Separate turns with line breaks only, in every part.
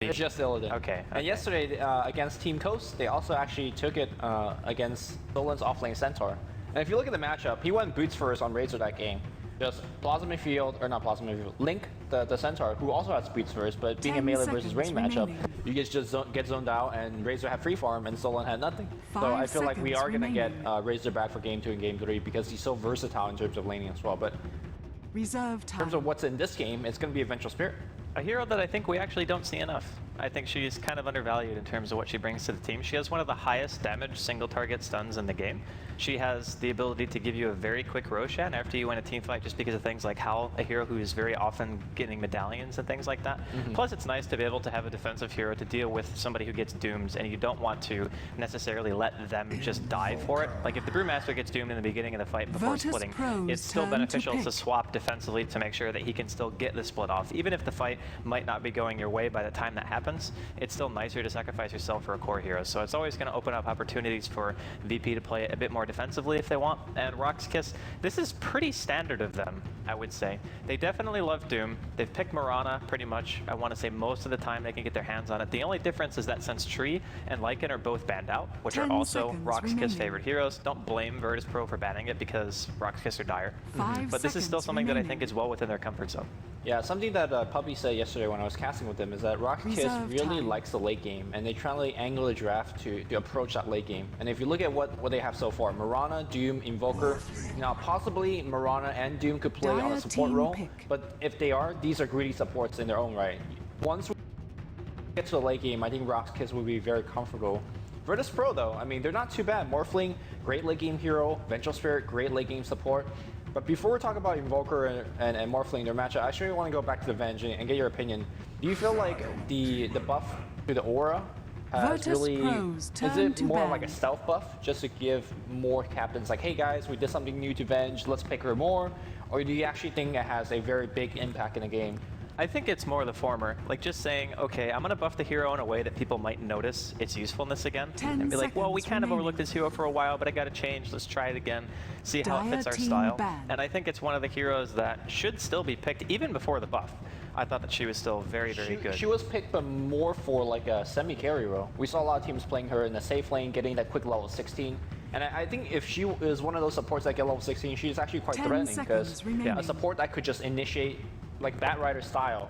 It's just Illidan.
Okay.
And yesterday against Team Coast, they also actually took it against Dolan's offlane Centaur. And if you look at the matchup, he went boots first on Razor that game. Just Plasma Field, or not Plasma Field, Link, the Centaur, who also has boots first, but being a melee versus range matchup, you just get zoned out, and Razor had free farm, and Stolen had nothing. So I feel like we are going to get Razor back for Game 2 and Game 3 because he's so versatile in terms of laning as well. But
Reserve time.
in terms of what's in this game, it's going to be Eventual Spirit.
A hero that I think we actually don't see enough. I think she's kind of undervalued in terms of what she brings to the team. She has one of the highest damage single target stuns in the game. She has the ability to give you a very quick Roshan after you win a team fight just because of things like Howl, a hero who is very often getting medallions and things like that. Plus it's nice to be able to have a defensive hero to deal with somebody who gets doomed and you don't want to necessarily let them just die for it. Like if the Brewmaster gets doomed in the beginning of the fight before splitting, it's still beneficial to swap defensively to make sure that he can still get the split off. Even if the fight might not be going your way by the time that happens, it's still nicer to sacrifice yourself for a core hero. So it's always going to open up opportunities for VP to play a bit more defensively if they want. And RoX KIS, this is pretty standard of them, I would say. They definitely love Doom. They've picked Mirana pretty much, I want to say most of the time they can get their hands on it. The only difference is that since Tree and Lycan are both banned out, which are also RoX KIS favorite heroes, don't blame Virtus Pro for banning it because RoX KIS are dire. But this is still something that I think is well within their comfort zone.
Yeah, something that Puppy said yesterday when I was casting with him is that RoX KIS really likes the late game, and they try to angle the draft to approach that late game. And if you look at what they have so far, Mirana, Doom, Invoker, now possibly Mirana and Doom could play on a support role, but if they are, these are greedy supports in their own right. Once we get to the late game, I think RoX KIS will be very comfortable. Virtus Pro though, I mean, they're not too bad. Morphling, great late game hero, Vengeful Spirit, great late game support. But before we talk about Invoker and Morphling, their matchup, I actually want to go back to the Venge and get your opinion. Do you feel like the buff to the aura has really, is it more like a stealth buff, just to give more captains like, hey guys, we did something new to Venge, let's pick her more? Or do you actually think it has a very big impact in the game?
I think it's more the former, like just saying, okay, I'm gonna buff the hero in a way that people might notice its usefulness again, and be like, well, we kind of overlooked this hero for a while, but I gotta change, let's try it again, see how it fits our style. And I think it's one of the heroes that should still be picked even before the buff. I thought that she was still very, very good.
She was picked, but more for like a semi-carry role. We saw a lot of teams playing her in the safe lane, getting that quick level 16. And I think if she is one of those supports that get level 16, she's actually quite threatening, because a support that could just initiate like Batrider style,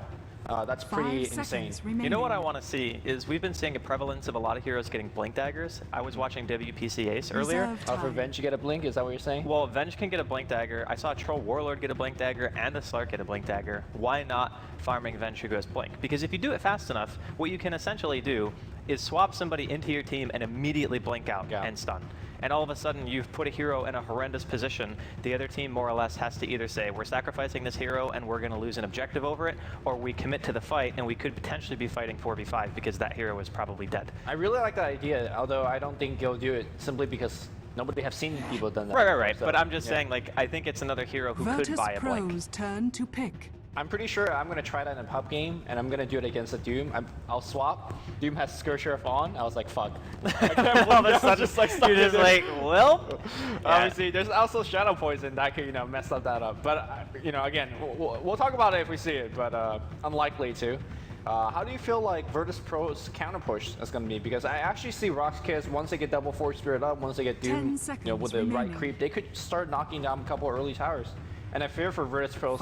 that's pretty insane.
You know what I want to see is we've been seeing a prevalence of a lot of heroes getting blink daggers. I was watching WPC Ace earlier.
For Venge, you get a blink? Is that what you're saying?
Well, Venge can get a blink dagger. I saw a Troll Warlord get a blink dagger and a Slark get a blink dagger. Why not farming Venge who goes blink? Because if you do it fast enough, what you can essentially do is swap somebody into your team and immediately blink out and stun. And all of a sudden you've put a hero in a horrendous position. The other team more or less has to either say, we're sacrificing this hero and we're going to lose an objective over it, or we commit to the fight and we could potentially be fighting 4v5 because that hero is probably dead.
I really like that idea, although I don't think you'll do it simply because nobody have seen people done that.
Right. So, but I'm just saying, like, I think it's another hero who could buy a blink.
Pro's turn to pick.
I'm pretty sure I'm going to try that in a pub game, and I'm going to do it against a Doom. I'll swap. Doom has Scourge Sheriff on. I was like, fuck. I can't believe that just like stuck.
You're just like, well?
Obviously, there's also Shadow Poison that could, mess up that up. But, again, we'll talk about it if we see it, but unlikely to. How do you feel like Virtus Pro's counter push is going to be? Because I actually see RoX KIS, once they get double Force Spirit up, once they get Doom, with the right creep, they could start knocking down a couple early towers. And I fear for Virtus Pro's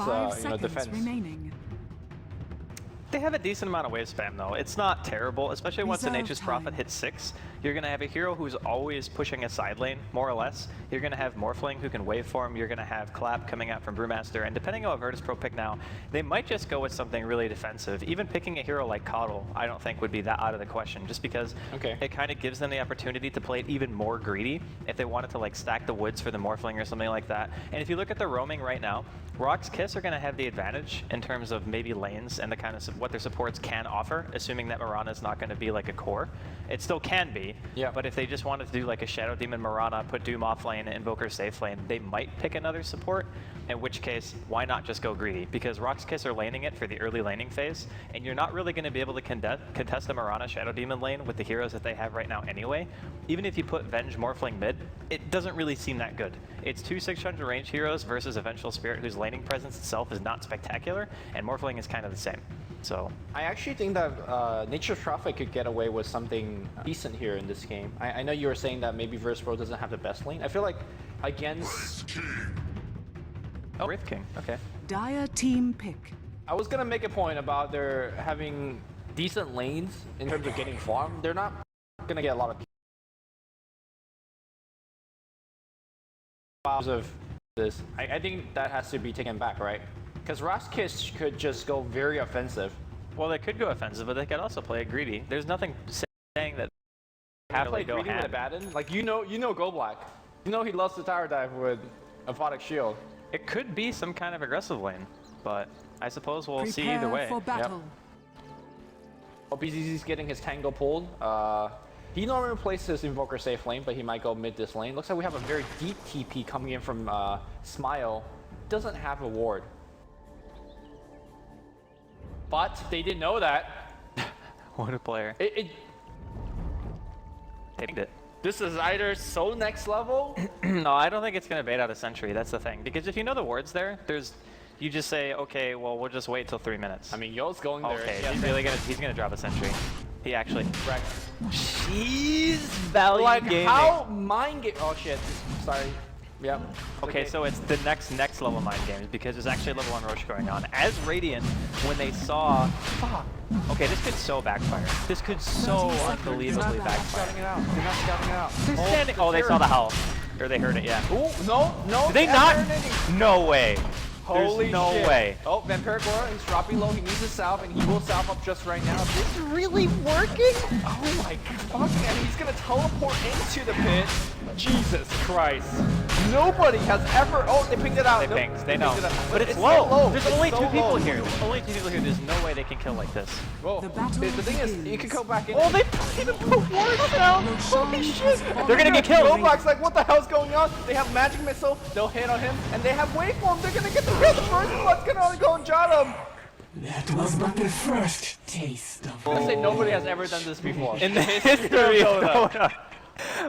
defense.
They have a decent amount of wave spam though. It's not terrible, especially once the Nature's Prophet hits 6. You're going to have a hero who's always pushing a side lane, more or less. You're going to have Morphling who can waveform. You're going to have Clap coming out from Brewmaster. And depending on what Virtus Pro pick now, they might just go with something really defensive. Even picking a hero like Coddle, I don't think would be that out of the question, just because it kind of gives them the opportunity to play it even more greedy if they wanted to like stack the woods for the Morphling or something like that. And if you look at the roaming right now, RoX KIS are going to have the advantage in terms of maybe lanes and the kind of what their supports can offer, assuming that Mirana is not going to be like a core. It still can be, but if they just wanted to do like a Shadow Demon Mirana, put Doom off lane, Invoker safe lane, they might pick another support, in which case, why not just go greedy? Because RoX KIS are laning it for the early laning phase, and you're not really going to be able to contest the Mirana Shadow Demon lane with the heroes that they have right now anyway. Even if you put Venge Morphling mid, it doesn't really seem that good. It's two 600 range heroes versus a Vengeful Spirit whose laning presence itself is not spectacular, and Morphling is kind of the same. So
I actually think that Nature's Prophet could get away with something decent here in this game. I know you were saying that maybe Verspro doesn't have the best lane. I feel like against...
Oh, Wraith King, okay.
Dire team pick.
I was gonna make a point about their having decent lanes in terms of getting farm. They're not gonna get a lot of this. I think that has to be taken back, right? Because RoX KIS could just go very offensive.
Well, they could go offensive, but they could also play it greedy. There's nothing saying that they have to
play
go
greedy with a Baden. Like you know Go Black. You know he loves to tower dive with a Photic Shield.
It could be some kind of aggressive lane, but I suppose we'll see
Prepare
either way.
for battle.
Well, BZZ's getting his tango pulled. He normally plays his Invoker safe lane, but he might go mid this lane. Looks like we have a very deep TP coming in from Smile. Doesn't have a ward. But they didn't know that.
What a player.
They
Picked it.
This is either so next level.
No, I don't think it's going to bait out a sentry. That's the thing. Because if you know the ward's there, you just say, okay, well, we'll just wait till 3 minutes.
I mean, Yo's going there.
Okay,
Yeah,
he's gonna drop a sentry. He actually.
Right.
She's value
Like
gaming.
how mind game? Oh shit! Sorry. Yep.
Okay, so it's the next level mind games because there's actually a level 1 Roche going on. As Radiant, when they saw, fuck. Okay, this could so backfire. This could so unbelievably backfire.
Scouting it out. They're not scouting it out.
They're standing. Oh, they saw the howl, or they heard it. Yeah.
Ooh, no.
Did they not? No way.
Holy
There's no
shit.
way.
Oh, Vampiragora, he's dropping low. He needs to salve, and he will salve up just right now. Is this really working? Oh my fuck, and he's gonna teleport into the pit. Jesus Christ. Nobody has ever... Oh, they pinged it out.
They pinged, they know.
Pinged it out.
But it's
so
low. There's
It's
only
so
two people
low.
here. There's only 2 people here. There's no way they can kill like this.
Whoa.
The battle
The thing is,
begins.
you can go back in.
Oh, they even put wards down. Holy shit. They're gonna get killed.
Roblox, like, what the hell's going on? They have Magic Missile, they'll hit on him, and they have Waveform. They're gonna get the kill. The first blood's gonna go and jot him.
That was but the first taste of
I say nobody has ever done this before.
In the history of Dota.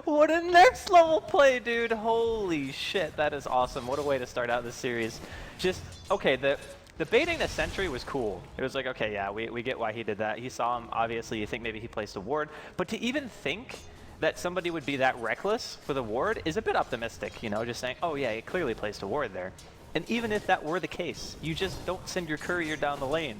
What a next level play, dude. Holy shit, that is awesome. What a way to start out this series. Just, okay, the baiting the sentry was cool. It was like, okay, yeah, we get why he did that. He saw him, obviously, you think maybe he placed a ward. But to even think that somebody would be that reckless for the ward is a bit optimistic, you know, just saying, oh yeah, he clearly placed a ward there. And even if that were the case, you just don't send your courier down the lane.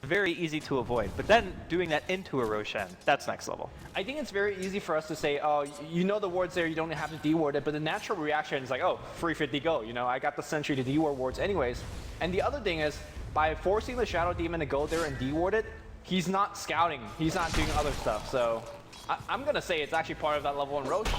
Very easy to avoid, but then doing that into a Roshan, that's next level.
I think it's very easy for us to say, oh, you know the ward's there, you don't have to de-ward it, but the natural reaction is like, oh, free 50 go, you know, I got the sentry to de-ward wards anyways. And the other thing is, by forcing the Shadow Demon to go there and de-ward it, he's not scouting, he's not doing other stuff, so I'm gonna say it's actually part of that level 1 Roche.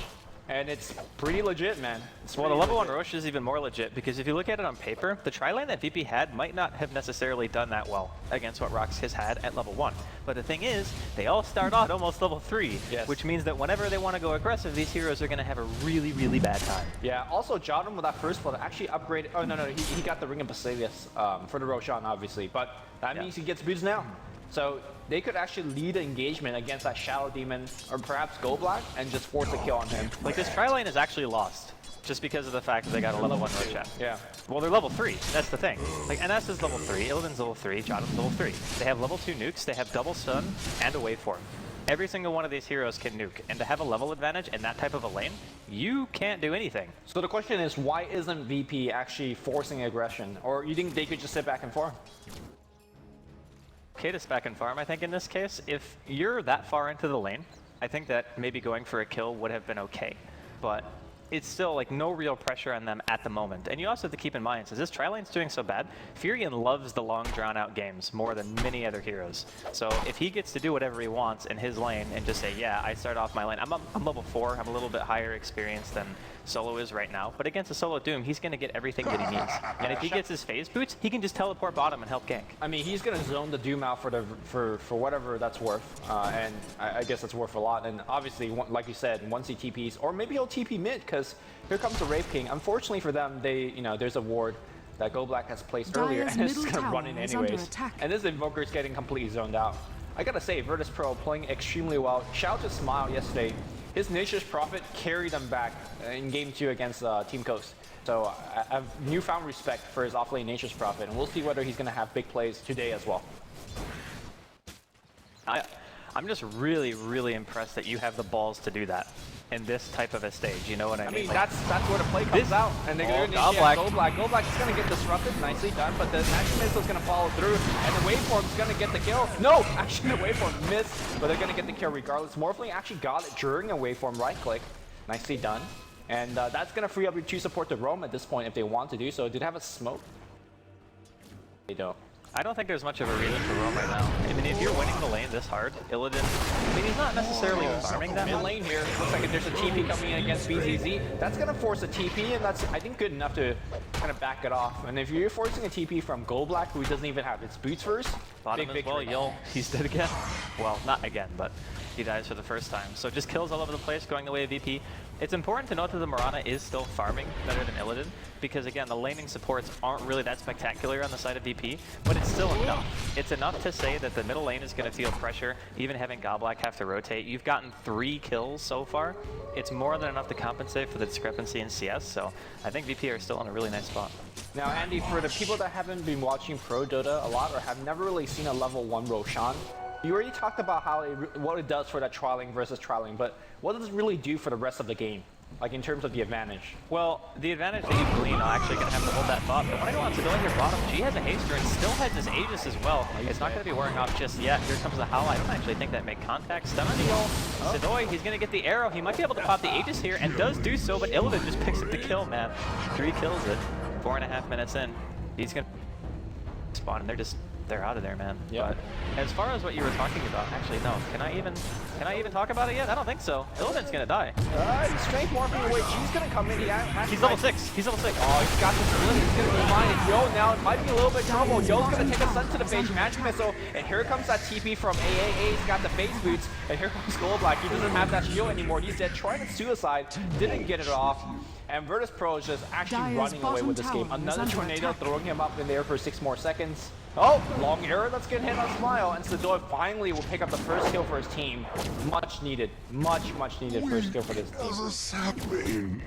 And it's pretty legit, man.
Well, the level 1 Roche is even more legit because if you look at it on paper, the tri-lane that VP had might not have necessarily done that well against what RoX KIS had at level 1. But the thing is, they all start off at almost level 3,
yes.
Which means that whenever they want to go aggressive, these heroes are going to have a really, really bad time.
Yeah, also Jotun with that first blood actually upgraded. Oh, no, he got the Ring of Basilius for the Roshan, obviously. But that means he gets boots now. So they could actually lead an engagement against that Shadow Demon or perhaps Go Black and just force a kill on him.
Like this tri-lane is actually lost just because of the fact that they got a level 1 Roshan.
Yeah.
Well, they're level 3. That's the thing. Like NS is level 3, Illidan's level 3, Jotun's level 3. They have level 2 nukes, they have double stun, and a waveform. Every single one of these heroes can nuke, and to have a level advantage in that type of a lane, you can't do anything.
So the question is, why isn't VP actually forcing aggression? Or you think they could just sit back and farm?
Okay to spec and farm, I think, in this case. If you're that far into the lane, I think that maybe going for a kill would have been okay. But it's still like no real pressure on them at the moment. And you also have to keep in mind, since this tri-lane's doing so bad, Furion loves the long drawn-out games more than many other heroes. So if he gets to do whatever he wants in his lane and just say, yeah, I start off my lane, I'm level 4, I'm a little bit higher experience than Solo is right now, but against a solo Doom, he's going to get everything that he needs. And if he gets his phase boots, he can just teleport bottom and help gank.
I mean, he's going to zone the Doom out for whatever that's worth, and I guess that's worth a lot. And obviously, like you said, once he TPs, or maybe he'll TP mid, because here comes the Wraith King. Unfortunately for them, there's a ward that Go Black has placed earlier, and it's just going to run in anyways. And this Invoker is getting completely zoned out. I gotta say, Virtus Pro playing extremely well. Shout out to Smile yesterday. His Nature's Prophet carried them back in Game 2 against Team Coast. So I have newfound respect for his offlane Nature's Prophet, and we'll see whether he's going to have big plays today as well.
I'm just really, really impressed that you have the balls to do that in this type of a stage. You know what I mean?
I mean, that's where the play comes out, and they're going to
GoBlack.
GoBlack is going to get disrupted, nicely done, but the action missile is going to follow through, and the waveform is going to get the kill. No, actually the waveform missed, but they're going to get the kill regardless. Morphling actually got it during a waveform right click, nicely done, and that's going to free up your 2 support to roam at this point if they want to do so. Did they have a smoke? They don't.
I don't think there's much of a reason for roam right now. I mean, if you're winning the lane this hard, Illidan, I mean, he's not necessarily farming that
Mid
much.
lane here, looks like there's a TP coming in against BZZ. That's going to force a TP, and that's, I think, good enough to kind of back it off. And if you're forcing a TP from GoBlack, who doesn't even have its boots first,
Bottom
big
as well,
victory.
Yul, he's dead again. Well, not again, but he dies for the first time. So just kills all over the place, going the way of VP. It's important to note that the Mirana is still farming better than Illidan, because again, the laning supports aren't really that spectacular on the side of VP, but it's still enough. It's enough to say that the middle lane is going to feel pressure, even having GoBlack have to rotate. You've gotten 3 kills so far. It's more than enough to compensate for the discrepancy in CS, so I think VP are still in a really nice spot.
Now, Andy, for the people that haven't been watching Pro Dota a lot or have never really seen a level 1 Roshan, you already talked about how what it does for that trialing versus trialing, but what does it really do for the rest of the game? Like in terms of the advantage?
Well, the advantage that you glean, I'm actually going to have to hold that thought, but when I go on Sedoy here bottom, G has a haster and still has his Aegis as well. It's not going to be wearing off just yet. Here comes the Howl. I don't actually think that make contact. Stun on the ult. Sedoy, he's going to get the arrow. He might be able to pop the Aegis here and does do so, but Illidan just picks up the kill, man. 3 kills it. 4.5 minutes in. He's going to spawn and they're out of there, man.
Yeah.
But as far as what you were talking about, actually, no. Can I even talk about it yet? I don't think so. Illidan's gonna die.
Strength morphing away. G's gonna come in.
He's level 6. He's level 6.
Oh, he's got this ability. He's gonna be fine. And Yo now, it might be a little bit trouble. Yo's gonna take a stun to the face, magic missile, and here comes that TP from AAA. He's got the face boots, and here comes GoBlack. He doesn't have that shield anymore. He's dead. Trying to suicide, didn't get it off. And Virtus Pro is just actually running away with this game. Another tornado throwing him up in there for 6 more seconds. Oh, long arrow, let's get hit on Smile. And Sedoy finally will pick up the first kill for his team. Much needed first kill for this team.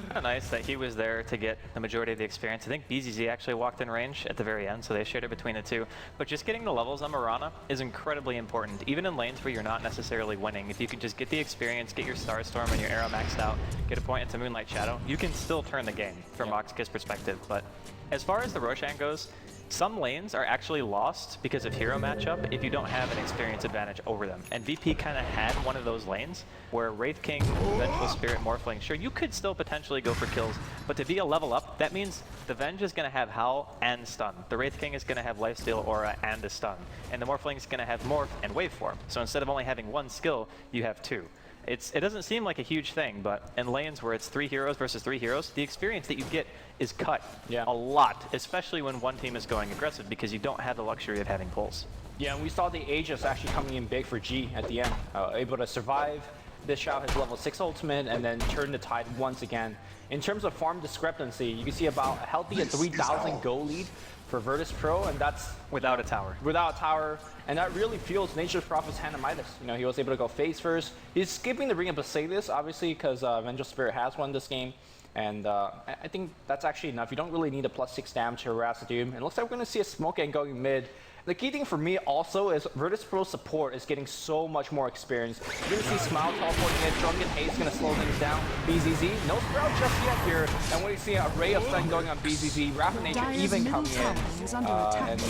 Kind of nice that he was there to get the majority of the experience. I think BZZ actually walked in range at the very end, so they shared it between the two. But just getting the levels on Mirana is incredibly important, even in lanes where you're not necessarily winning. If you can just get the experience, get your Starstorm and your arrow maxed out, get a point into Moonlight Shadow, you can still turn the game from RoX KIS perspective. But as far as the Roshan goes, some lanes are actually lost because of hero matchup if you don't have an experience advantage over them. And VP kind of had one of those lanes where Wraith King, Vengeful Spirit, Morphling, sure, you could still potentially go for kills, but to be a level up, that means the Venge is going to have Howl and Stun. The Wraith King is going to have Lifesteal, Aura, and a Stun. And the Morphling is going to have Morph and Waveform. So instead of only having 1 skill, you have 2. It doesn't seem like a huge thing, but in lanes where it's 3 heroes versus 3 heroes, the experience that you get is cut a lot, especially when one team is going aggressive because you don't have the luxury of having pulls.
Yeah, and we saw the Aegis actually coming in big for G at the end, able to survive, dish out his level 6 ultimate, and then turn the tide once again. In terms of farm discrepancy, you can see about a healthy 3,000 gold lead for Virtus Pro, and that's
without a tower.
Without a tower, and that really fuels Nature's Prophet's hand of Midas. You know, he was able to go face first. He's skipping the Ring of Basilius, obviously, because Vengeful Spirit has won this game. And I think that's actually enough. You don't really need a +6 damage to harass the Doom. And it looks like we're going to see a smoke gang going mid. The key thing for me also is Virtus Pro support is getting so much more experience. You're going to see Smile teleporting in, Drunken Haze going to slow things down. BZZ, no Sprout just yet here. And we see an array of stun going on BZZ. Rapid Nature even coming in. And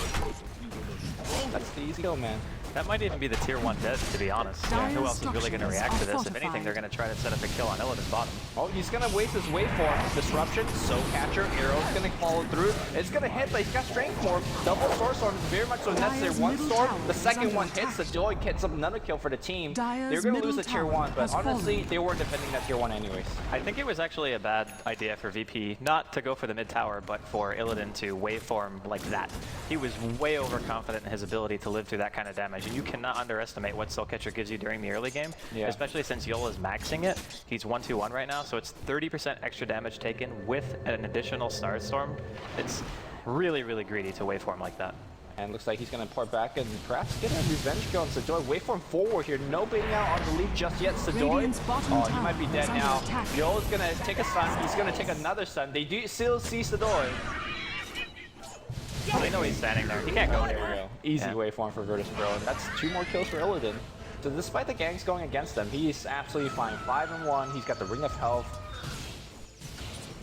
that's the easy kill, man.
That might even be the tier 1 dead, to be honest. Yeah, who else is really going to react to this? If anything, they're going to try to set up a kill on Illidan's bottom.
Oh, he's going to waste his waveform. Disruption, Soul Catcher, Arrow's going to follow through. It's going to hit, but he's got Strength Morph. Double Sword Storm is very much so necessary. One storm, the second one hits. The Joy gets another kill for the team. They're going to lose the tier 1, but honestly, they were defending that tier 1 anyways.
I think it was actually a bad idea for VP not to go for the mid tower, but for Illidan to waveform like that. He was way overconfident in his ability to live through that kind of damage, and you cannot underestimate what Soul Catcher gives you during the early game, especially since Yul is maxing it. He's 1-2-1 right now, so it's 30% extra damage taken with an additional Starstorm. It's really, really greedy to waveform like that.
And looks like he's going to pour back and perhaps get a revenge kill on Sadoy. Waveform forward here. No baiting out on the lead just yet. Sadoy, oh, he might be dead now. Yo's going to take a stun. He's going to take another stun. They do still see Sadoy.
They know he's standing there. He can't go anywhere.
Easy waveform for Virtus Pro. And that's 2 more kills for Illidan. So despite the ganks going against them, he's absolutely fine. 5-1. He's got the Ring of Health.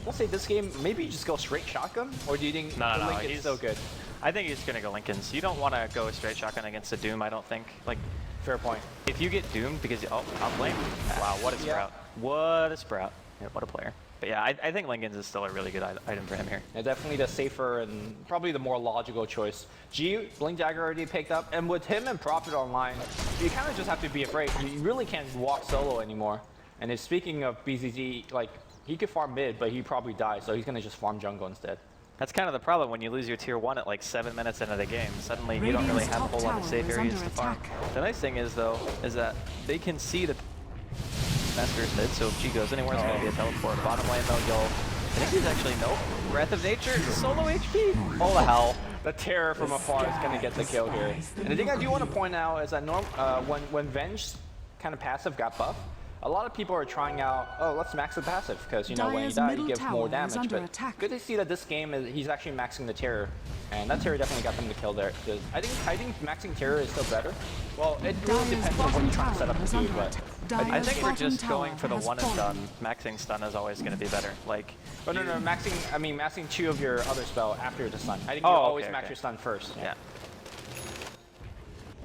I'll say this game, maybe you just go straight shotgun? Or do you think Lincoln's so good?
I think he's gonna go Lincoln's. You don't want to go straight shotgun against a Doom, I don't think. Like,
fair point.
If you get doomed because, oh, I'll blame. Wow, what a sprout. What a sprout. Yeah, what a player. But yeah, I think Lincoln's is still a really good item for him here.
Yeah, definitely the safer and probably the more logical choice. G, Blink Dagger already picked up, and with him and Prophet online, you kind of just have to be afraid. You really can't walk solo anymore. And if speaking of BZZ, like, he could farm mid, but he probably dies, so he's gonna just farm jungle instead.
That's kind of the problem when you lose your tier 1 at like 7 minutes into the game. Suddenly you don't really have a whole lot of safe areas to farm. The nice thing is though, is that they can see that Master's mid, so if G goes anywhere, it's going to be a teleport. Bottom lane though, I think he's actually, nope. Breath of Nature, solo HP. Oh the hell.
The terror from afar is going to get the kill here. And the thing I do want to point out is that when Venge kind of passive got buffed, a lot of people are trying out, oh, let's max the passive, because, you know, when you die, you give more damage. But good to see that this game, he's actually maxing the terror. And that terror definitely got them the kill there. Because I think maxing terror is still better. Well, it really depends on what you're trying to set up to do, but
I think we're just going for the one and done. Maxing stun is always going to be better. Like,
but no, maxing 2 of your other spell after the stun. I think you always max your stun first.
Yeah.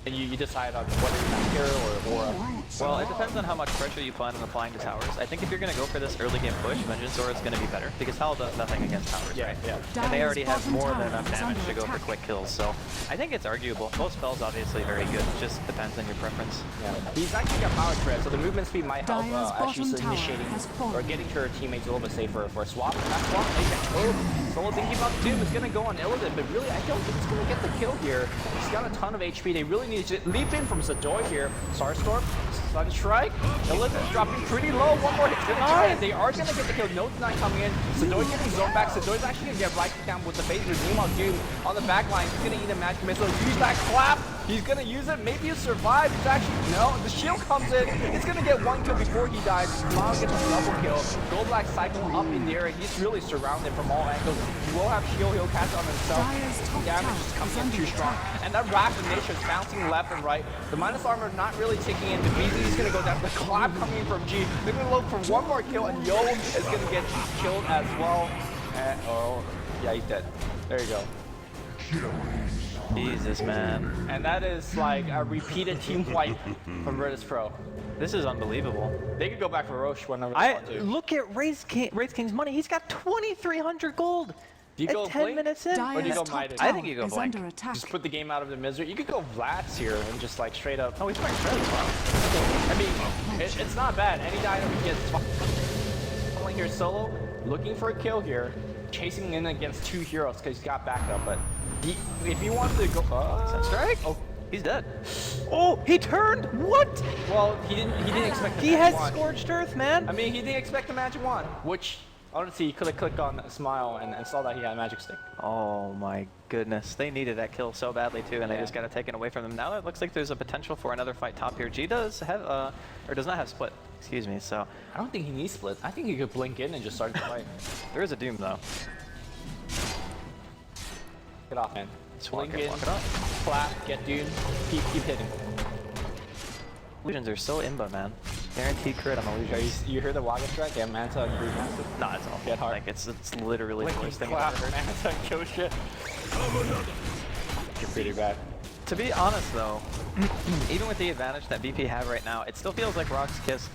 And you decide on whether you max here or aura.
Well, it depends on how much pressure you plan on applying to towers. I think if you're going to go for this early game push, Vengeance Aura is going to be better, because Hell does nothing against towers, right?
Yeah.
And they already have more than enough damage to go for quick kills, so I think it's arguable. Both spells obviously very good, it just depends on your preference.
Yeah. He's actually got power spread, so the movement speed might help actually initiating or getting to her teammates a little bit safer for a swap. That swap, Solo thinking about Doom is going to go on Illidan, but really I don't think he's going to get the kill here. He's got a ton of HP. They really need to leap in from Sadoy here. Starstorm, Sunstrike, Illidan's dropping pretty low. One more hit to the Giant. They are going to get the kill. No Deny coming in. Sadoy getting zone back. Sadoy's actually going to get right down with the phaser. Meanwhile, Doom on the back line. He's going to eat a magic missile. Use that clap. He's going to use it. Maybe he'll survive. He's actually, no. The shield comes in. He's going to get 1 kill before he dies. Miles gets a double kill. Gold Black cycle up in the air. He's really surrounded from all angles. He will have shield. He'll cast on himself. Damage is coming in too strong. And that Wrath of Nature is bouncing left and right. The minus armor not really ticking in. The BZ is going to go down. The clap coming in from G. They're going to look for 1 more kill. And Yo is going to get killed as well. And, oh, yeah, he's dead. There you go.
Jesus, man.
And that is like a repeated team wipe from Virtus Pro.
This is unbelievable.
They could go back for Roche whenever they want to.
Look at Wraith King's money. He's got 2,300 gold.
Do you go
10
Blink?
minutes in?
Or do you go Midas?
I think you go Blink.
Just put the game out of the misery. You could go Vlad's here and just like straight up.
Oh, he's playing Shred as well.
I mean, it's not bad. Any item he gets. Playing here solo, looking for a kill here, chasing in against 2 heroes because he's got backup. But if he wants to go,
Sunstrike? Oh, he's dead. Oh, he turned. What?
Well, he didn't expect.
He has Scorched Earth, man.
I mean, he didn't expect the magic wand, which. Honestly, he could have clicked on Smile and saw that he had a magic stick.
Oh my goodness. They needed that kill so badly too, and they just got it taken away from them. Now it looks like there's a potential for another fight top here. G does have, or does not have split, excuse me, so.
I don't think he needs split. I think he could blink in and just start the fight.
There is a Doom though.
Get off, man.
Walk it up.
Clap, get Doom, keep hitting.
Illusions are so imba, man. Guaranteed crit on Illusions.
You hear the Wagon track? Yeah, Manta and Green Massive.
Nah, it's awful.
Get hard.
Like, it's literally the worst thing I've ever heard.
Manta and kill shit. You're pretty bad.
To be honest though, even with the advantage that VP have right now, it still feels like RoX KIS,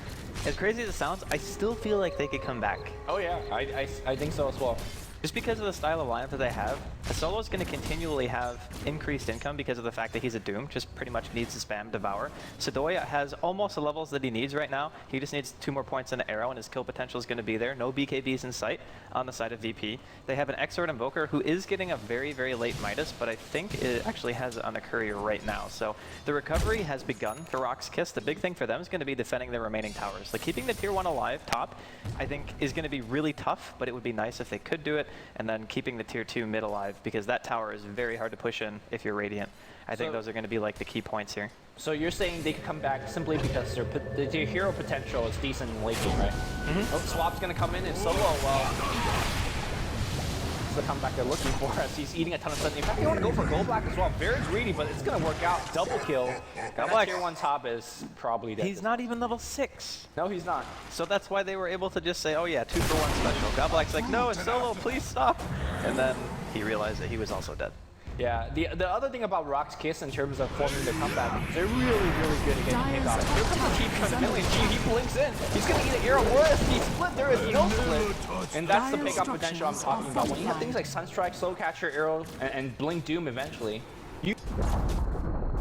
as crazy as it sounds, I still feel like they could come back.
Oh yeah, I think so as well.
Just because of the style of lineup that they have, a solo is going to continually have increased income because of the fact that he's a Doom, just pretty much needs to spam Devour. Sadoy has almost the levels that he needs right now. He just needs 2 more points in the arrow and his kill potential is going to be there. No BKBs in sight on the side of VP. They have an Exort Invoker who is getting a very, very late Midas, but I think it actually has it on a courier right now. So the recovery has begun for RoX KIS. The big thing for them is going to be defending their remaining towers. Like keeping the tier 1 alive top, I think is going to be really tough, but it would be nice if they could do it. and then keeping the tier 2 mid alive, because that tower is very hard to push in if you're Radiant. I think those are going to be like the key points here.
So you're saying they could come back simply because their hero potential is decent in late game, right? Oh, Swap's going to come in and solo. Well, it's the comeback they're looking for as he's eating a ton of stun. In fact, they want to go for gold black as well. Very greedy, but it's going to work out. Double kill. That tier 1 top is probably dead.
He's not even level 6.
No, he's not.
So that's why they were able to just say, oh yeah, 2-for-1 special. Godblack's like, no, it's solo, please stop. And then he realized that he was also dead.
Yeah, the other thing about RoX KIS in terms of forming the comeback, they're really, really good at getting pickoffs. Here comes the TP from the million. He blinks in. He's going to eat an arrow. Where is he split? There is no split. And that's the pickoff potential I'm talking about. When you have things like Sunstrike, Soul Catcher, Arrow, and Blink Doom eventually, you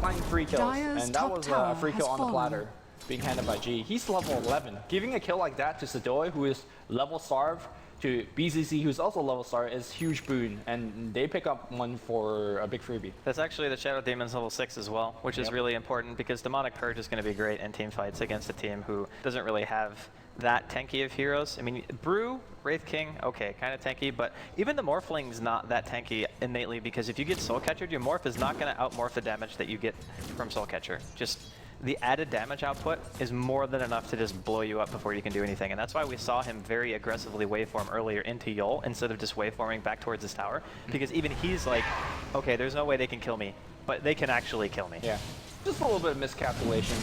find free kills. And that was a free kill on the platter being handed by G. He's level 11. Giving a kill like that to Sadoy, who is level starved, to BZZ, who's also level star, is huge boon, and they pick up one for a big freebie.
That's actually the Shadow Demon's level 6 as well, which is really important because Demonic Purge is going to be great in team fights against a team who doesn't really have that tanky of heroes. I mean, Brew, Wraith King, okay, kind of tanky, but even the Morphling's not that tanky innately, because if you get Soul Catchered, your Morph is not going to out-morph the damage that you get from Soul Catcher. Just the added damage output is more than enough to just blow you up before you can do anything. And that's why we saw him very aggressively waveform earlier into Yol instead of just waveforming back towards his tower. Because even he's like, okay, there's no way they can kill me, but they can actually kill me.
Yeah, just a little bit of miscalculation.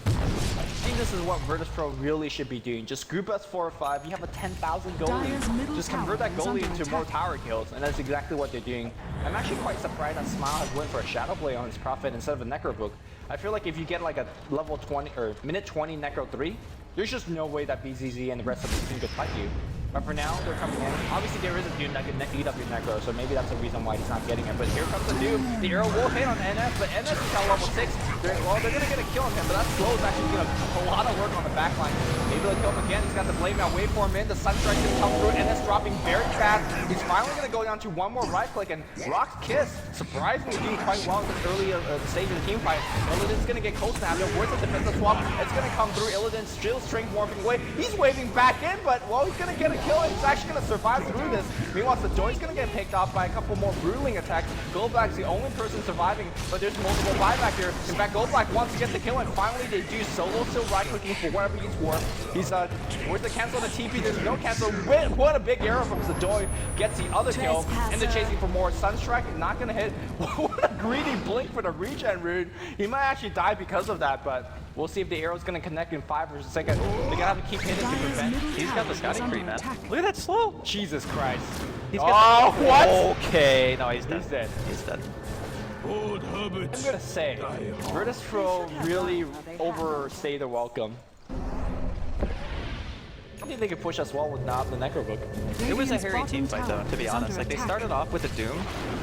I think this is what Virtus Pro really should be doing. Just group us 4 or 5. You have a 10,000 goal lead. Just convert that goal lead into more tower kills, and that's exactly what they're doing. I'm actually quite surprised that Smile has went for a Shadow Play on his Prophet instead of a Necro Book. I feel like if you get like a level 20 or minute 20 Necro 3, there's just no way that BZZ and the rest of the team could fight you. But for now, they're coming in. Obviously, there is a Doom that can eat up your Necro, so maybe that's the reason why he's not getting it. But here comes the Doom. The arrow will hit on NS, but NS is now level 6. They're going to get a kill on him, but that slow is actually going to do a lot of work on the backline. Maybe they'll kill him again. He's got the Blade now waveform in. The Sunstrike is coming through. NS dropping very fast. He's finally going to go down to one more right click, and RoX KIS surprisingly doing quite well at this early stage of the team fight. Illidan's going to get close now. Where's the defensive swap? It's going to come through. Illidan still strength morphing away. He's waving back in, but well, he's going to get a kill. He's actually going to survive through this. Meanwhile, Sadoy's going to get picked off by a couple more Bruising attacks. Goldblack's the only person surviving, but there's multiple buyback here. In fact, Goldblack wants to get the kill, and finally they do. Solo still right-clicking for whatever he's worth. He's, where's the cancel on the TP? There's no cancel. What a big arrow from Sadoy. Gets the other kill, and they're chasing for more. Sunstrike not going to hit. What a greedy blink for the regen rune. He might actually die because of that, but we'll see if the arrow's going to connect in 5 or 6 seconds. They're going to have to keep hitting to prevent.
He's got the scouting tree, man. Look at that slow.
Jesus Christ.
He's got
what?
Okay, no, he's dead.
He's dead.
He's dead.
I'm gonna say, Virtus Pro really overstayed their welcome. I think they could push us well with not the Necro Book.
It was a hairy team fight though, to be honest. Like they started off with a Doom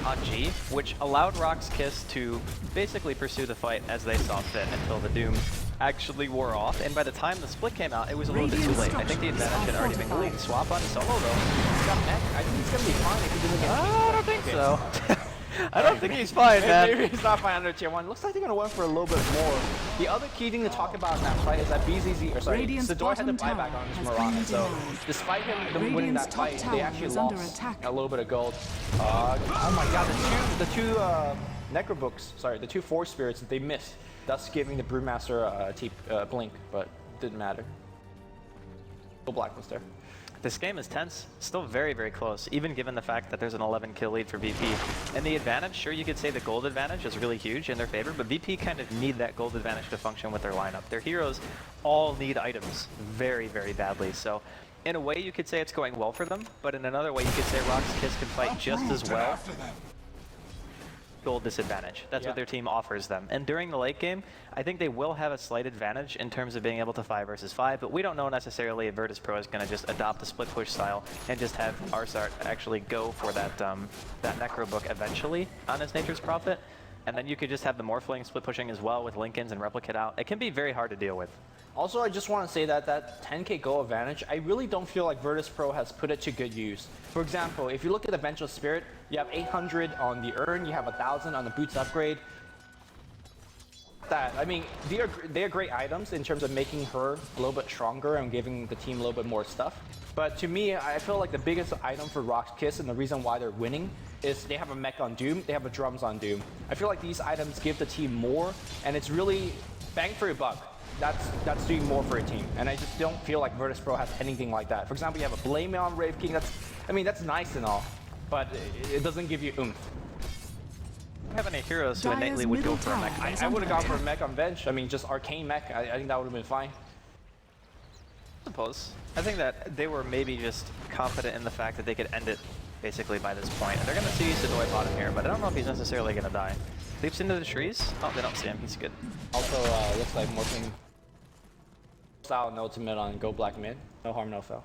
on G, which allowed RoX KIS to basically pursue the fight as they saw fit until the Doom actually wore off. And by the time the split came out, it was a little bit too late. I think the advantage had already been complete. Swap on solo though.
He's got mech. I think he's gonna be fine if he doesn't get
I don't think so. I don't think he's fine, man.
Maybe he's not fine under tier 1. Looks like they're going to win for a little bit more. The other key thing to talk about in that fight is that BZZ, or sorry, Sadoy had the buyback on his Mirana. So despite him winning that fight, they actually lost a little bit of gold. Oh my god, the two Necro Books, sorry, the 2 Force Spirits, they missed, thus giving the Brewmaster a blink, but didn't matter. Still Black was there.
This game is tense, still very, very close, even given the fact that there's an 11 kill lead for VP. And the advantage, sure you could say the gold advantage is really huge in their favor, but VP kind of need that gold advantage to function with their lineup. Their heroes all need items very, very badly. So in a way you could say it's going well for them, but in another way you could say RoX KIS can fight just as well. Gold disadvantage. That's what their team offers them. And during the late game, I think they will have a slight advantage in terms of being able to 5 versus 5, but we don't know necessarily if Virtus Pro is going to just adopt the split push style and just have Arsart actually go for that that Necro Book eventually on his Nature's Prophet. And then you could just have the Morphling split pushing as well with Lincolns and Replicate out. It can be very hard to deal with.
Also, I just want to say that that 10k goal advantage, I really don't feel like Virtus Pro has put it to good use. For example, if you look at the Vengeful Spirit, you have 800 on the Urn, you have 1,000 on the Boots upgrade. that. I mean, they are great items in terms of making her a little bit stronger and giving the team a little bit more stuff. But to me, I feel like the biggest item for RoX KIS and the reason why they're winning is they have a mech on Doom, they have a drums on Doom. I feel like these items give the team more, and it's really bang for your buck. That's doing more for a team, and I just don't feel like Virtus Pro has anything like that. For example, you have a Blame on Wraith King. That's nice and all, but it doesn't give you oomph.
Do you have any heroes who innately would go for a mech?
I would have gone for a mech on bench. I mean, just arcane mech. I think that would have been fine.
I suppose. I think that they were maybe just confident in the fact that they could end it basically by this point. And they're going to see Sidoi bottom here, but I don't know if he's necessarily going to die. Leaps into the trees. Oh, they don't see him. He's good.
Also, looks like Morphing style no ultimate on go black mid. No harm, no foul.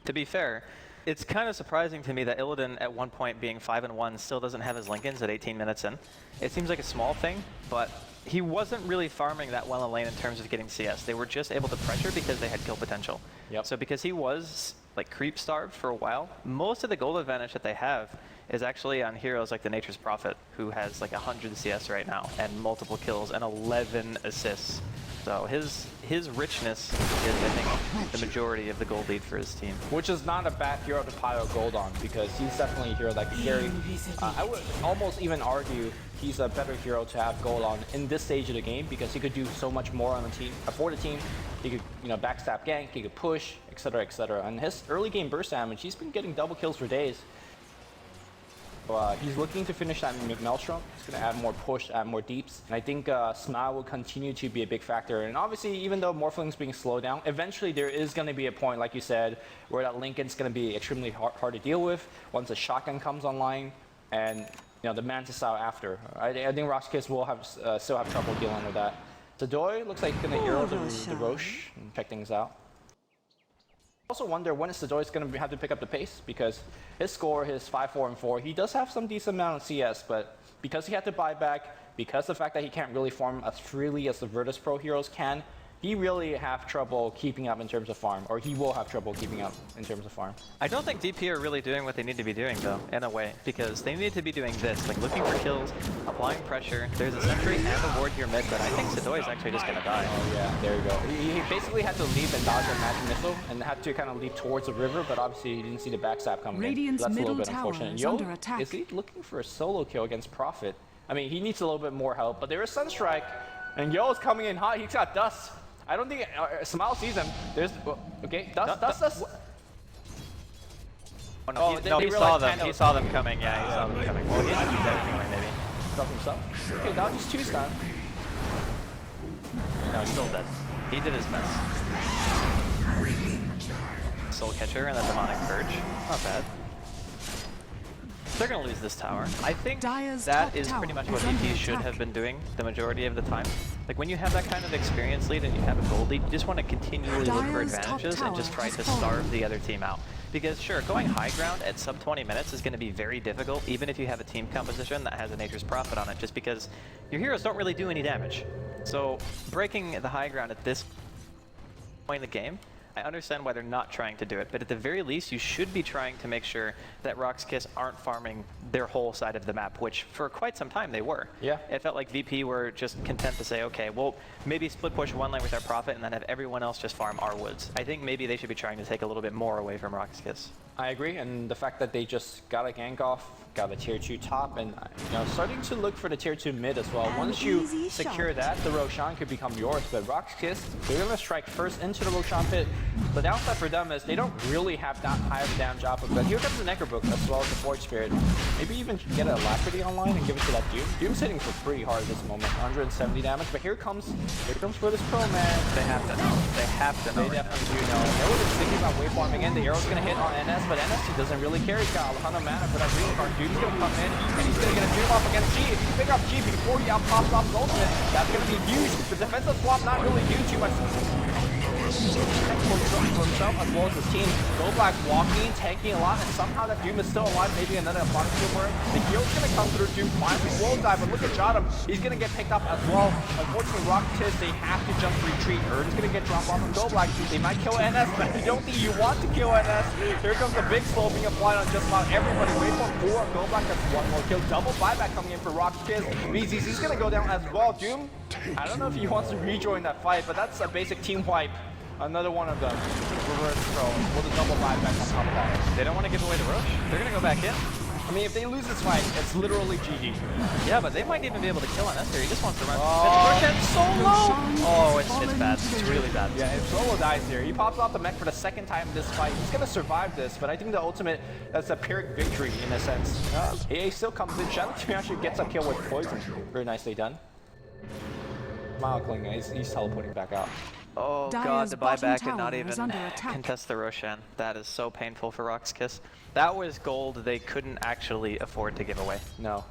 To be fair, it's kind of surprising to me that Illidan at one point being 5-1 still doesn't have his Lincolns at 18 minutes in. It seems like a small thing, but he wasn't really farming that well in lane in terms of getting CS. They were just able to pressure because they had kill potential.
Yep.
So because he was like creep starved for a while, most of the gold advantage that they have is actually on heroes like the Nature's Prophet, who has like 100 CS right now and multiple kills and 11 assists. So his richness is, I think, the majority of the gold lead for his team.
Which is not a bad hero to pile gold on, because he's definitely a hero that can carry. I would almost even argue he's a better hero to have gold on in this stage of the game, because he could do so much more on the team, for the team. He could, backstab gank, he could push, etc., etc. And his early game burst damage, he's been getting double kills for days. So, he's looking to finish that Maelstrom. He's going to add more push, add more deeps. And I think Smile will continue to be a big factor. And obviously, even though Morphling's being slowed down, eventually there is going to be a point, like you said, where that Lincoln's going to be extremely hard to deal with once the shotgun comes online and the Mantis style after. I think RoX KIS will still have trouble dealing with that. Sidoi looks like he's going to hero the Roche and check things out. I also wonder when Sidoi's going to have to pick up the pace, because his score, his 5-4-4, he does have some decent amount of CS, but because he had to buy back, because the fact that he can't really farm as freely as the Virtus Pro heroes can, he really have trouble keeping up in terms of farm, or he will have trouble keeping up in terms of farm.
I don't think DP are really doing what they need to be doing, though, in a way, because they need to be doing this, like looking for kills, applying pressure. There's a sentry and a ward here mid, but I think Sidoi is actually just going to die.
Oh yeah, there you go. He basically had to leave and dodge a magic missile, and had to kind of leap towards the river, but obviously he didn't see the backstab coming in. So that's a little bit unfortunate. Yo, is he looking for a solo kill against Prophet? I mean, he needs a little bit more help, but there is Sunstrike, and Yo is coming in hot. He's got Dust. I don't think Smile sees him. There's okay, Dust.
Oh no, he saw them. He saw them coming. Yeah, he saw them coming. Well, he's dead anyway, maybe.
Drop himself. Okay, dodges 2 stun.
No, he's still dead. He did his best. Soul Catcher and then Demonic Purge. Not bad. They're going to lose this tower. I think that is pretty much what VP should have been doing the majority of the time. Like when you have that kind of experience lead and you have a gold lead, you just want to continually look for advantages and just try to starve the other team out. Because sure, going high ground at sub 20 minutes is going to be very difficult, even if you have a team composition that has a Nature's Prophet on it, just because your heroes don't really do any damage. So breaking the high ground at this point in the game, I understand why they're not trying to do it, but at the very least, you should be trying to make sure that RoX KIS aren't farming their whole side of the map, which for quite some time they were.
Yeah.
It felt like VP were just content to say, okay, well, maybe split push one lane with our Prophet and then have everyone else just farm our woods. I think maybe they should be trying to take a little bit more away from RoX KIS.
I agree, and the fact that they just got a gank off, got a tier 2 top, and starting to look for the tier 2 mid as well. Once you secure that, the Roshan could become yours, but RoX KIS, they're going to strike first into the Roshan pit. The downside for them is they don't really have that high of a damage output, but here comes the Necrobook as well as the Forge Spirit. Maybe even get an Alacrity online and give it to that Doom. Doom's hitting for pretty hard at this moment, 170 damage, but here comes Virtus Pro, man.
They have to know. They have to know.
They definitely do know. They were just thinking about waveform again. The arrow's going to hit on NS, but NS doesn't really carry. He's got a ton of mana for that green card. Doom's going to come in, and he's going to get a Doom off against G. If you can pick up G before he out-pops off his ultimate, that's going to be huge. The defensive swap not really doing too much for himself as well as his team. Go Black walking, tanking a lot, and somehow that Doom is still alive. Maybe another Appliance for him. The heal's going to come through. Doom finally will die, but look at Jottam. He's going to get picked up as well. Unfortunately, RoX KIS, they have to just retreat. Erd's going to get dropped off from Go Black. They might kill NS, but I don't think you want to kill NS. Here comes
the big slow being applied on just about everybody. Wait for 4. Go back, that's one more kill. Double buyback coming in for RoX KIS. VZZ's gonna go down as well. Doom, I don't know if he wants to rejoin that fight, but that's a basic team wipe. Another one of them. Reverse throw with a double buyback on top of that.
They don't want to give away the Roche. They're gonna go back in.
I mean, if they lose this fight, it's literally GG.
Yeah, but they might even be able to kill on Esther. He just wants to run.
Oh,
Solo! Oh, it's bad. It's really bad.
Yeah, if Solo dies here, he pops off the mech for the second time in this fight. He's gonna survive this, but I think the ultimate, that's a Pyrrhic victory in a sense. AA still comes in. Shadow 2 actually gets a kill with poison. Very nicely done. Smile Kling, he's teleporting back out.
Oh god,
Dire's
the buyback
bottom
and not
tower
even
is under attack.
contest the Roshan. That is so painful for RoX KIS. That was gold they couldn't actually afford to give away.
No.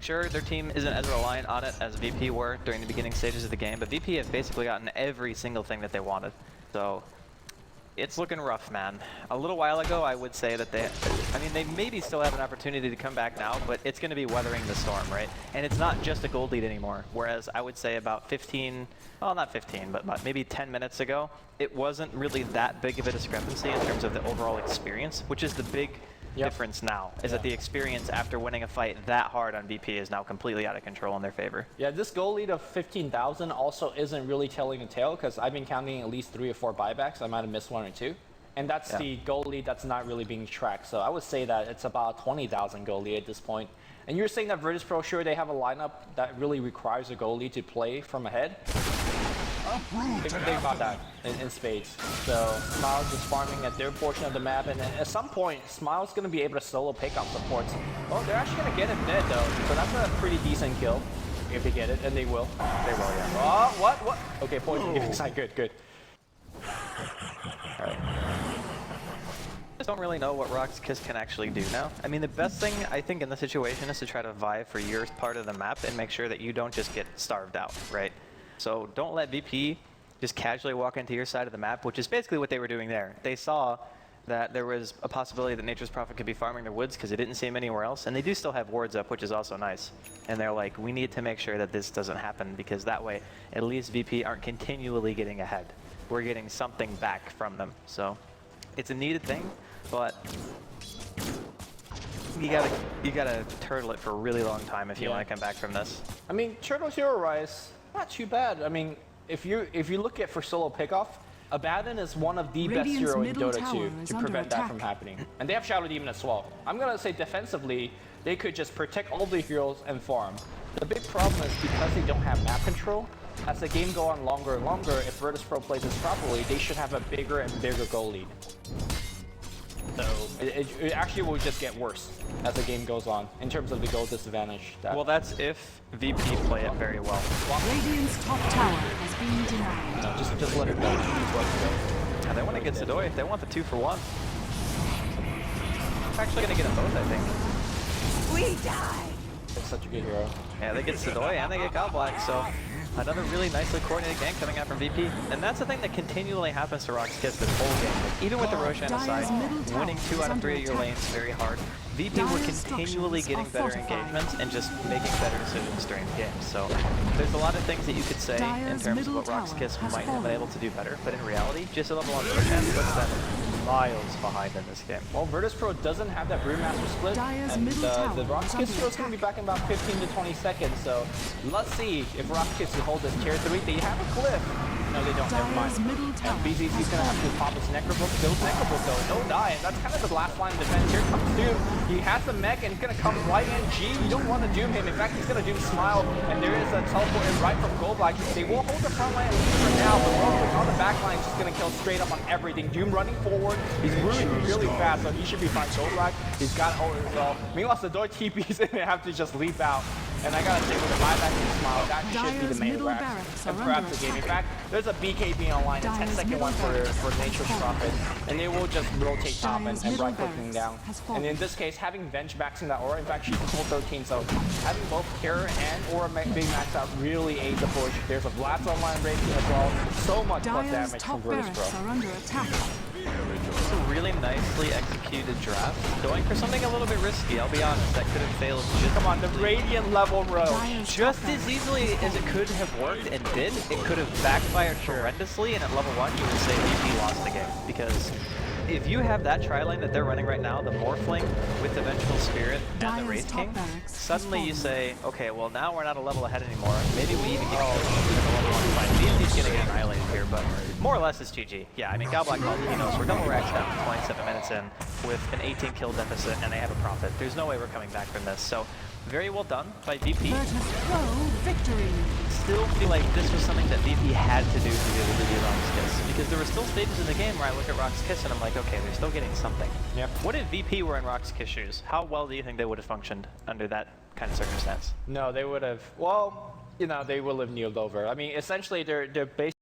Sure, their team isn't as reliant on it as VP were during the beginning stages of the game, but VP have basically gotten every single thing that they wanted. So it's looking rough, man. A little while ago, I would say that they maybe still have an opportunity to come back now, but it's going to be weathering the storm, right? And it's not just a gold lead anymore. Whereas I would say about 15, well, not 15, but maybe 10 minutes ago, it wasn't really that big of a discrepancy in terms of the overall experience, which is the big difference now, is that the experience after winning a fight that hard on VP is now completely out of control in their favor.
Yeah, this goal lead of 15,000 also isn't really telling a tale, because I've been counting at least 3 or 4 buybacks. I might have missed 1 or 2. And that's the goal lead that's not really being tracked. So I would say that it's about 20,000 goal lead at this point. And you're saying that Virtus Pro, sure, they have a lineup that really requires a goal lead to play from ahead? Think about that in spades. So Smile's just farming at their portion of the map, and at some point, Smile's going to be able to solo pick up supports. Oh, they're actually going to get it dead though, so that's a pretty decent kill if they get it, and they will. They will, yeah. Oh, what? Okay, poison giving side, good.
All right. I don't really know what RoX KIS can actually do now. I mean, the best thing I think in the situation is to try to vie for your part of the map and make sure that you don't just get starved out, right? So don't let VP just casually walk into your side of the map, which is basically what they were doing there. They saw that there was a possibility that Nature's Prophet could be farming their woods because they didn't see him anywhere else, and they do still have wards up, which is also nice. And they're like, we need to make sure that this doesn't happen, because that way at least VP aren't continually getting ahead. We're getting something back from them. So it's a needed thing, but you gotta turtle it for a really long time if you want to come back from this.
I mean, Turtle's Hero Rise, not too bad. I mean, if you look at for solo pickoff, Abaddon is one of the best hero in Dota 2 to prevent that from happening. And they have Shadow Demon as well. I'm gonna say defensively, they could just protect all the heroes and farm. The big problem is because they don't have map control, as the game go on longer and longer, if Virtus Pro plays this properly, they should have a bigger and bigger goal lead. So it actually will just get worse as the game goes on in terms of the goal disadvantage.
Well, that's if VP play it very well.
Radiant's top tower has been denied.
No, just let it go.
Yeah, they want to get Sidoi. They want the 2-for-1. They're actually going to get them both, I think.
We die.
It's such a good hero.
Yeah, they get Sidoi and they get God Black, so another really nicely coordinated gank coming out from VP. And that's the thing that continually happens to RoX KIS this whole game. Even with the Roshan aside, winning 2 out of 3 of your lanes very hard. VP were continually getting better engagements and just making better decisions during the game. So there's a lot of things that you could say in terms of what RoX KIS might have been able to do better. But in reality, just a level on Roshan puts them miles behind in this game.
Well, Virtus Pro doesn't have that Brewmaster split, and the RoX KIS is going to be back in about 15 to 20 seconds, so let's see if RoX KIS can hold this tier 3. They have a cliff. No, they don't. Never mind. And BZC's going to have to pop his Necrobook. Those Necrobook, though, no die, and that's kind of the last line of defense. Here comes Doom. He has the mech, and he's going to come right in. G, you don't want to Doom him. In fact, he's going to Doom Smile, and there is a teleport in right from Goldblack. They will hold the front line for now, but Rogue on the back line is just going to kill straight up on everything. Doom running forward. He's moving really fast, so he should be fine. Goldblack, he's got ult as well. Meanwhile, Sidoi TPs and they have to just leap out. And I gotta say, with the buyback and Smile, that should be the main wax. And perhaps the game. In fact, there's a BKB online, a 10-second one for Nature's Prophet, and they will just rotate top and right clicking down. And in this case, having Venge maxing that aura, in fact, she's level 13, so having both Terror and aura being maxed out really aids the push. There's a Blast online rating as well. So much plus damage from Virtus Pro.
It's a really nicely executed draft. Going for something a little bit risky, I'll be honest. That could have failed just
Come on, the Radiant level row.
just as easily as it could have worked and did. It could have backfired horrendously, and at level 1 you would say VP lost the game, because if you have that tri-lane that they're running right now, the Morphling with the Vengeful Spirit and the Wraith King, suddenly you say, okay, well now we're not a level ahead anymore. Maybe we even get close to the level 1 fight. VMD's gonna get annihilated here, but more or less it's GG. Yeah, I mean, Gal Black Volcanoes, we're double racks down 27 minutes in with an 18 kill deficit, and they have a profit. There's no way we're coming back from this. So very well done by VP.
Victory.
Still feel like this was something that VP had to do to be able to do RoX KIS, because there were still stages in the game where I look at RoX KIS and I'm like, okay, they're still getting something.
Yep.
What if VP were in RoX KIS shoes? How well do you think they would have functioned under that kind of circumstance?
No, they would have. Well, you know, they will have kneeled over. I mean, essentially, they're basically